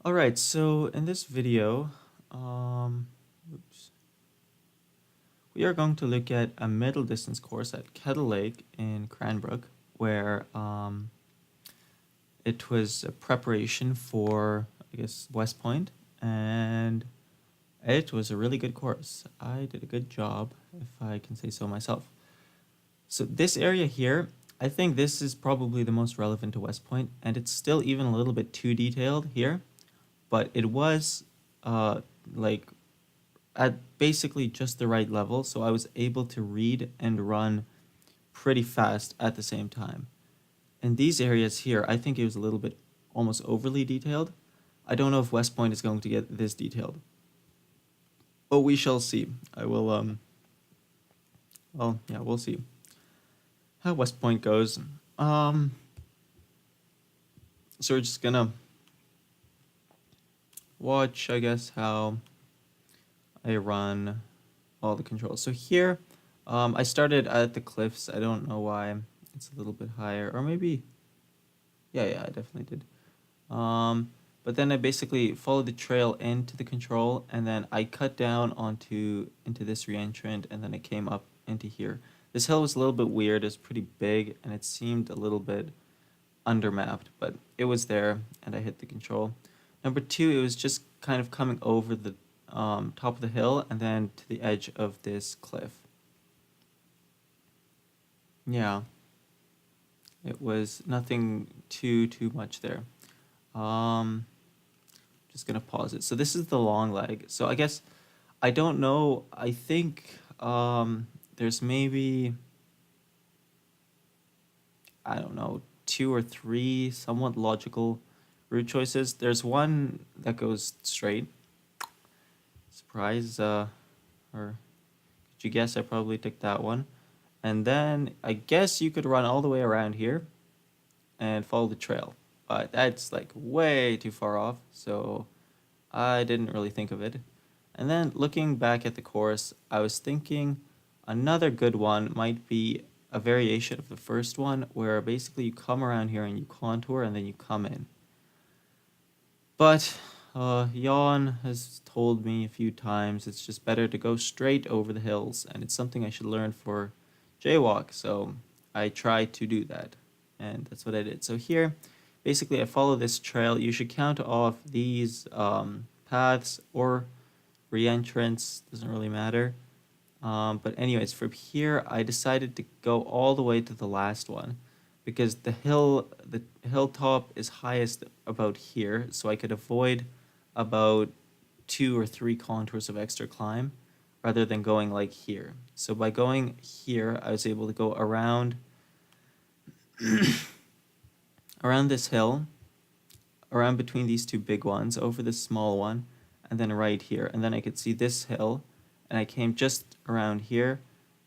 All right, so in this video, um, oops, we are going to look at a middle distance course at Kettle Lake in Cranbrook, where it was a preparation for, I guess, West Point, and it was a really good course. I did a good job, if I can say so myself. So this area here, I think this is probably the most relevant to West Point, and it's still even a little bit too detailed here, but it was like at basically just the right level, so I was able to read and run pretty fast at the same time. In these areas here, I think it was a little bit almost overly detailed. I don't know if West Point is going to get this detailed, but we shall see. I will, well, yeah, we'll see how West Point goes. So we're just gonna watch, I guess, how I run all the controls. So here, I started at the cliffs. I don't know why it's a little bit higher, or maybe, yeah, I definitely did. But then I basically followed the trail into the control, and then I cut down into this reentrant, and then I came up into here. This hill was a little bit weird. It's pretty big, and it seemed a little bit undermapped, but it was there, and I hit the control. Number two, it was just kind of coming over the top of the hill and then to the edge of this cliff. Yeah, it was nothing too much there. Um, just gonna pause it. So this is the long leg. So I guess I don't know. I think there's maybe, I don't know, two or three somewhat logical route choices. There's one that goes straight. Surprise, or could you guess? I probably took that one. And then I guess you could run all the way around here and follow the trail. But that's like way too far off, so I didn't really think of it. And then looking back at the course, I was thinking another good one might be a variation of the first one where basically you come around here and you contour and then you come in. But Jan has told me a few times it's just better to go straight over the hills, and it's something I should learn for jaywalk, so I tried to do that, and that's what I did. So here, basically I follow this trail. You should count off these paths or re-entrance, doesn't really matter. But anyways, from here, I decided to go all the way to the last one because the hilltop is highest about here, so I could avoid about 2 or 3 contours of extra climb rather than going like here. So by going here, I was able to go around around this hill, around between these two big ones, over this small one, and then right here. And then I could see this hill, and I came just around here,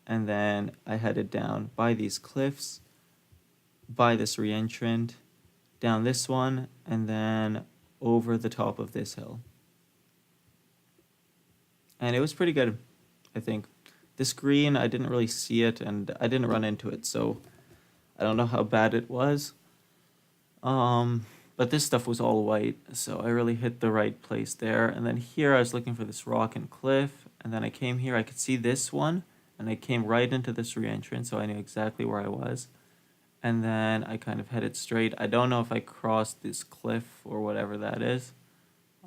and then I headed down by these cliffs, by this reentrant, down this one, and then over the top of this hill. And it was pretty good, I think. This green, I didn't really see it, and I didn't run into it, so I don't know how bad it was. But this stuff was all white, so I really hit the right place there. And then here I was looking for this rock and cliff, and then I came here, I could see this one, and I came right into this reentrance, so I knew exactly where I was. And then I kind of headed straight. I don't know if I crossed this cliff or whatever that is.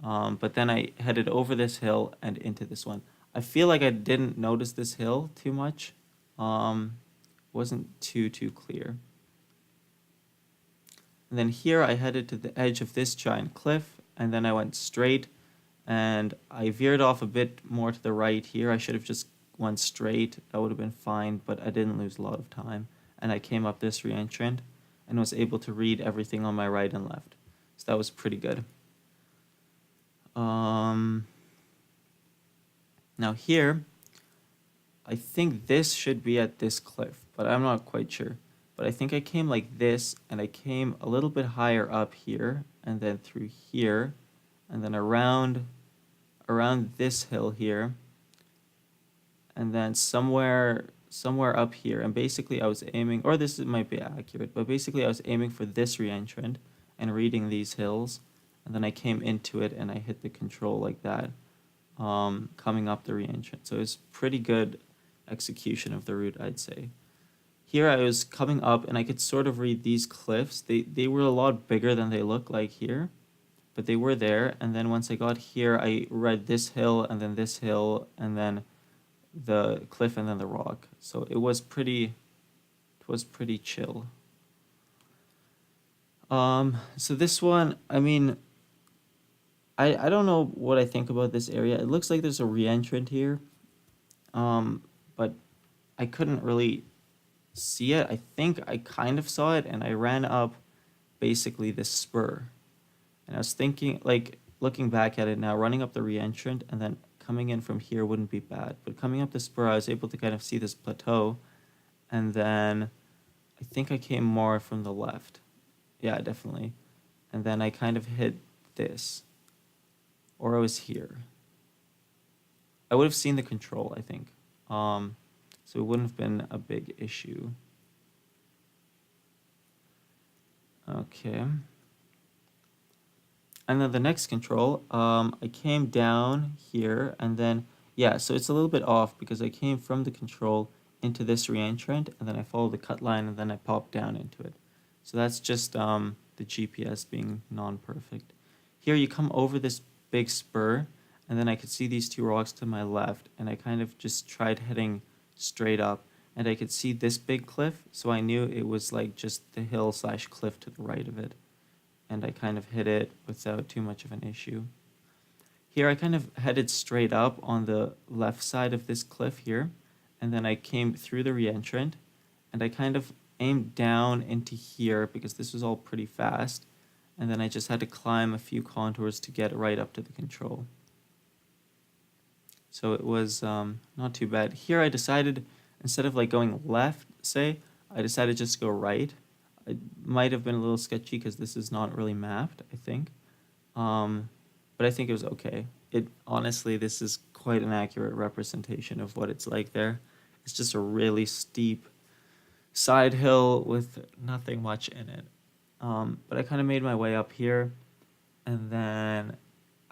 But then I headed over this hill and into this one. I feel like I didn't notice this hill too much. Wasn't too clear. And then here I headed to the edge of this giant cliff, and then I went straight, and I veered off a bit more to the right here. I should have just went straight. That would have been fine, but I didn't lose a lot of time. And I came up this reentrant and was able to read everything on my right and left. So that was pretty good. Now here, I think this should be at this cliff, but I'm not quite sure. But I think I came like this, and I came a little bit higher up here, and then through here, and then around this hill here, and then somewhere up here. And basically I was aiming, or this might be accurate, but basically I was aiming for this reentrant and reading these hills, and then I came into it and I hit the control like that, coming up the re-entrant. So it was pretty good execution of the route, I'd say. Here I was coming up and I could sort of read these cliffs. They were a lot bigger than they look like here, but they were there. And then once I got here, I read this hill and then this hill and then the cliff and then the rock. So it was pretty chill. So this one, I mean, I don't know what I think about this area. It looks like there's a re-entrant here, but I couldn't really see it. I think I kind of saw it, and I ran up basically this spur. And I was thinking, like, looking back at it now, running up the re-entrant and then coming in from here wouldn't be bad. But coming up the spur, I was able to kind of see this plateau, and then I think I came more from the left. Yeah, definitely. And then I kind of hit this. Or I was here. I would have seen the control, I think. So it wouldn't have been a big issue. Okay. And then the next control, I came down here and then, yeah, so it's a little bit off because I came from the control into this re-entrant and then I followed the cut line and then I popped down into it. So that's just the GPS being non-perfect. Here you come over this big spur and then I could see these two rocks to my left and I kind of just tried heading straight up and I could see this big cliff, so I knew it was like just the hill slash cliff to the right of it. And I kind of hit it without too much of an issue. Here I kind of headed straight up on the left side of this cliff here, and then I came through the re-entrant, and I kind of aimed down into here because this was all pretty fast, and then I just had to climb a few contours to get right up to the control. So it was not too bad. Here I decided, instead of like going left, say, I decided just to go right. It might have been a little sketchy because this is not really mapped, I think. But I think it was okay. Honestly, this is quite an accurate representation of what it's like there. It's just a really steep side hill with nothing much in it. But I kind of made my way up here, and then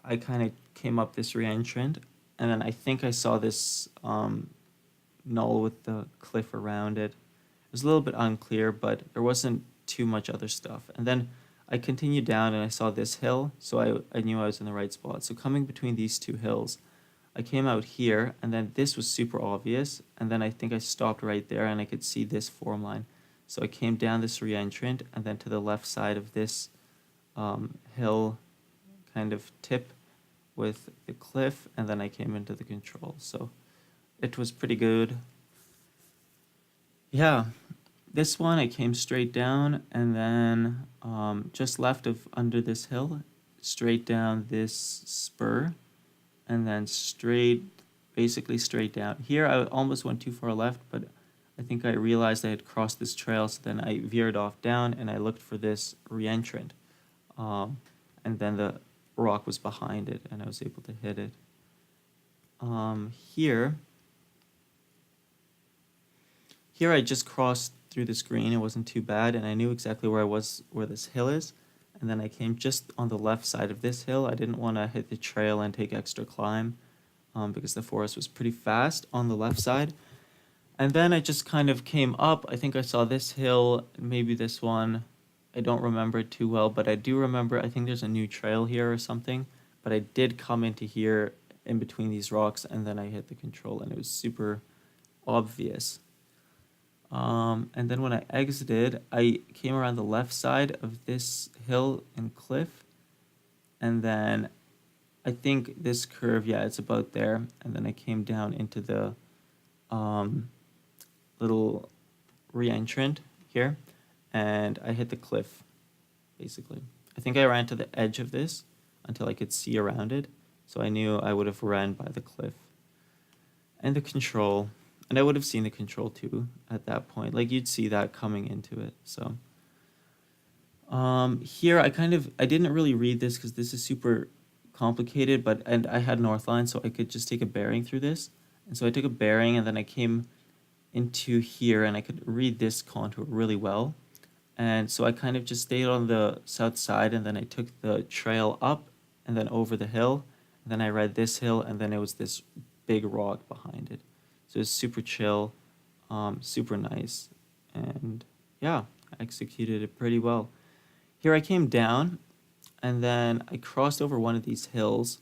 I kind of came up this re-entrant, and then I think I saw this knoll with the cliff around it. It was a little bit unclear, but there wasn't too much other stuff. And then I continued down and I saw this hill, so I knew I was in the right spot. So coming between these two hills, I came out here, and then this was super obvious, and then I think I stopped right there and I could see this form line. So I came down this re-entrant, and then to the left side of this hill kind of tip with the cliff, and then I came into the control. So it was pretty good. Yeah, this one I came straight down and then just left of under this hill, straight down this spur, and then basically straight down. Here I almost went too far left, but I think I realized I had crossed this trail, so then I veered off down and I looked for this re-entrant. And then the rock was behind it and I was able to hit it. Here I just crossed through this green. It wasn't too bad, and I knew exactly where I was, where this hill is. And then I came just on the left side of this hill. I didn't want to hit the trail and take extra climb because the forest was pretty fast on the left side. And then I just kind of came up. I think I saw this hill, maybe this one. I don't remember it too well, but I do remember, I think there's a new trail here or something. But I did come into here in between these rocks, and then I hit the control, and it was super obvious. And then when I exited, I came around the left side of this hill and cliff, and then I think this curve, yeah, it's about there, and then I came down into the little re-entrant here, and I hit the cliff, basically. I think I ran to the edge of this until I could see around it, so I knew I would have ran by the cliff. And the control, and I would have seen the control too at that point. Like, you'd see that coming into it, so. Here, I didn't really read this because this is super complicated, and I had Northline, so I could just take a bearing through this. And so I took a bearing, and then I came into here, and I could read this contour really well. And so I kind of just stayed on the south side, and then I took the trail up and then over the hill. And then I read this hill, and then it was this big rock behind it. So it's super chill, super nice. And yeah, I executed it pretty well. Here I came down, and then I crossed over one of these hills,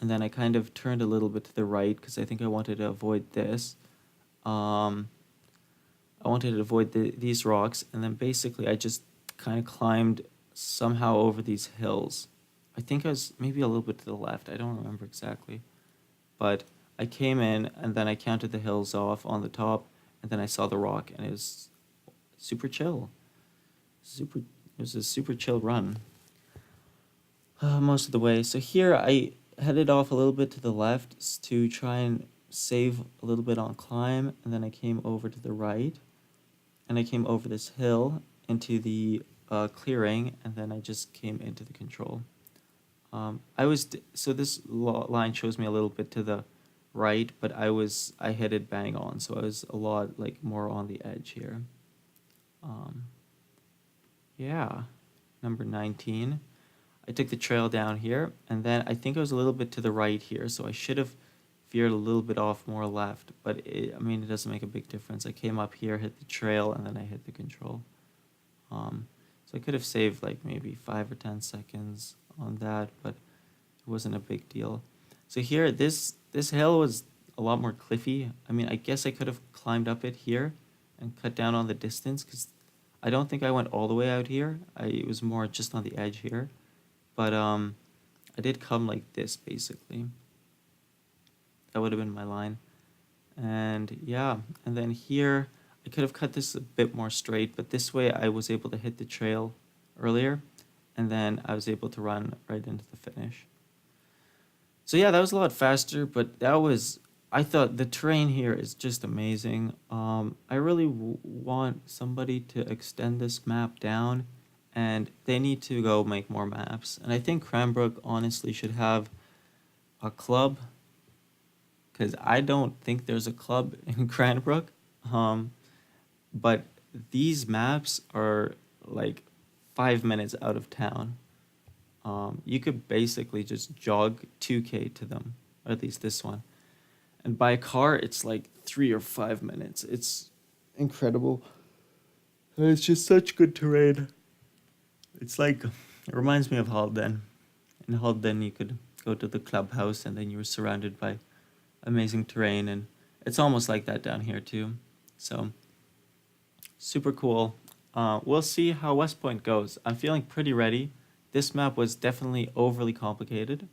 and then I kind of turned a little bit to the right because I think I wanted to avoid this. Um, I wanted to avoid these rocks, and then basically I just kind of climbed somehow over these hills. I think I was maybe a little bit to the left. I don't remember exactly. But I came in, and then I counted the hills off on the top, and then I saw the rock, and it was super chill. It was a super chill run most of the way. So here I headed off a little bit to the left to try and save a little bit on climb, and then I came over to the right, and I came over this hill into the clearing, and then I just came into the control. So this line shows me a little bit to the right, but I hit it bang on, so I was a lot like more on the edge here. Um, yeah, number 19. I took the trail down here, and then I think I was a little bit to the right here, so I should have veered a little bit off more left, but I mean, it doesn't make a big difference. I came up here, hit the trail, and then I hit the control. So I could have saved like maybe 5 or 10 seconds on that, but it wasn't a big deal. So here, this hill was a lot more cliffy. I mean, I guess I could have climbed up it here and cut down on the distance, because I don't think I went all the way out here. It was more just on the edge here. But I did come like this, basically. That would have been my line. And yeah, and then here, I could have cut this a bit more straight, but this way I was able to hit the trail earlier, and then I was able to run right into the finish. So yeah, that was a lot faster, but I thought the terrain here is just amazing. I really want somebody to extend this map down, and they need to go make more maps. And I think Cranbrook honestly should have a club, because I don't think there's a club in Cranbrook. Um, but these maps are like 5 minutes out of town. You could basically just jog 2K to them, or at least this one. And by car, it's like 3 or 5 minutes. It's incredible. And it's just such good terrain. It's like, it reminds me of Halden. In Halden, you could go to the clubhouse, and then you were surrounded by amazing terrain. And it's almost like that down here, too. So, super cool. We'll see how West Point goes. I'm feeling pretty ready. This map was definitely overly complicated.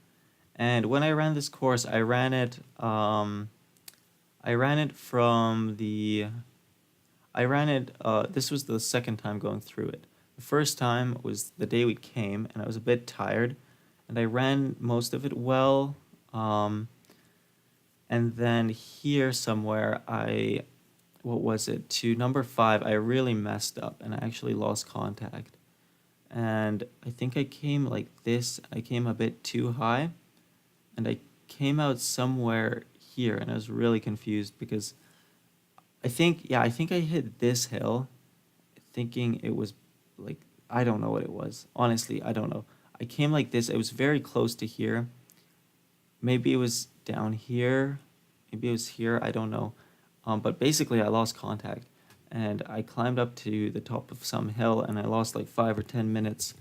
And when I ran this course, I ran it from the, this was the second time going through it. The first time was the day we came, and I was a bit tired, and I ran most of it well. And then here somewhere, what was it, to number 5, I really messed up, and I actually lost contact. And I think I came like this, I came a bit too high, and I came out somewhere here, and I was really confused because I think I hit this hill thinking it was like, I don't know what it was. Honestly, I don't know. I came like this, it was very close to here. Maybe it was down here, maybe it was here, I don't know. But basically I lost contact, and I climbed up to the top of some hill, and I lost like 5 or 10 minutes.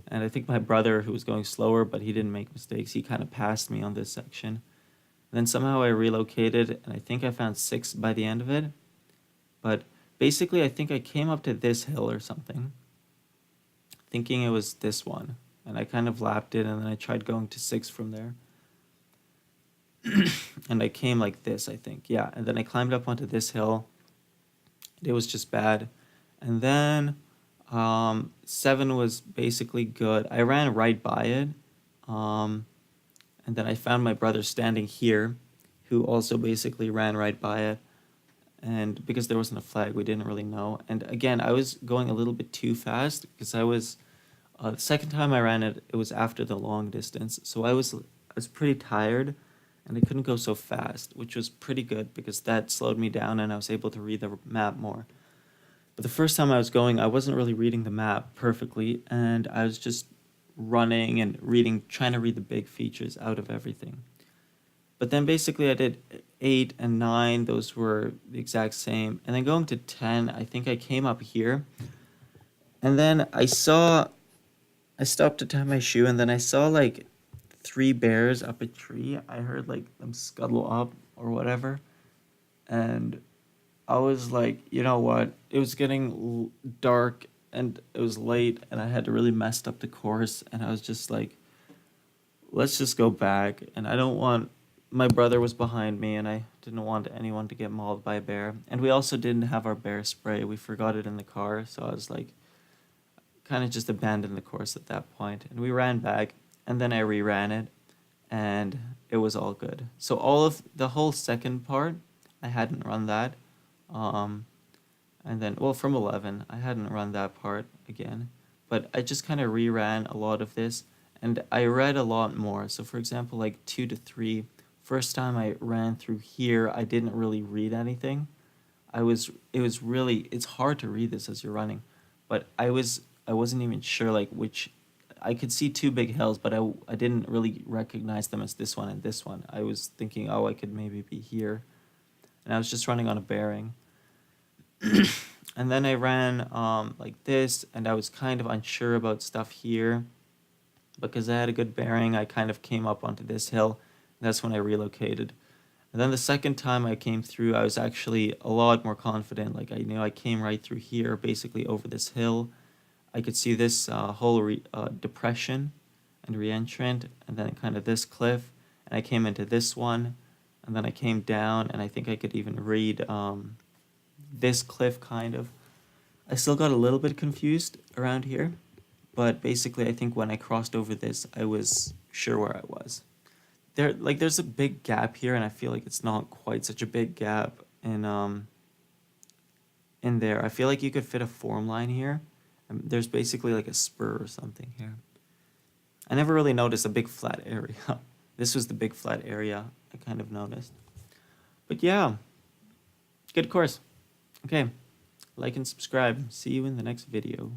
And I think my brother, who was going slower, but he didn't make mistakes, he kind of passed me on this section. Then somehow I relocated, and I think I found 6 by the end of it. But basically, I think I came up to this hill or something, thinking it was this one. And I kind of lapped it, and then I tried going to 6 from there. And I came like this, I think. Yeah, and then I climbed up onto this hill. It was just bad. And then 7 was basically good. I ran right by it. And then I found my brother standing here, who also basically ran right by it. And because there wasn't a flag, we didn't really know. And again, I was going a little bit too fast, because the second time I ran it, it was after the long distance. So I was pretty tired, and I couldn't go so fast, which was pretty good because that slowed me down, and I was able to read the map more. But the first time I was going, I wasn't really reading the map perfectly, and I was just running and reading, trying to read the big features out of everything. But then basically I did 8 and 9, those were the exact same. And then going to 10, I think I came up here. And then I stopped to tie my shoe, and then I saw like 3 bears up a tree. I heard like them scuttle up or whatever. And I was like, you know what? It was getting dark and it was late, and I had really messed up the course. And I was just like, let's just go back. And I don't want, my brother was behind me, and I didn't want anyone to get mauled by a bear. And we also didn't have our bear spray. We forgot it in the car. So I was like, kind of just abandoned the course at that point. And we ran back, and then I reran it, and it was all good. So all of the whole second part, I hadn't run that. Um, and then, well, from 11, I hadn't run that part again. But I just kind of reran a lot of this, and I read a lot more. So, for example, like 2 to 3, first time I ran through here, I didn't really read anything. It was really, it's hard to read this as you're running, but I wasn't even sure like which, I could see 2 big hills, but I didn't really recognize them as this one and this one. I was thinking, oh, I could maybe be here, and I was just running on a bearing. And then I ran like this, and I was kind of unsure about stuff here. Because I had a good bearing, I kind of came up onto this hill. And that's when I relocated. And then the second time I came through, I was actually a lot more confident. Like I knew I came right through here, basically over this hill. I could see this whole depression and reentrant, and then kind of this cliff. And I came into this one, and then I came down, and I think I could even read this cliff kind of. I still got a little bit confused around here, but basically I think when I crossed over this, I was sure where I was. There's a big gap here, and I feel like it's not quite such a big gap in there. I feel like you could fit a form line here. There's basically like a spur or something here. I never really noticed a big flat area. This was the big flat area I kind of noticed. But yeah, good course. Okay, like and subscribe. See you in the next video.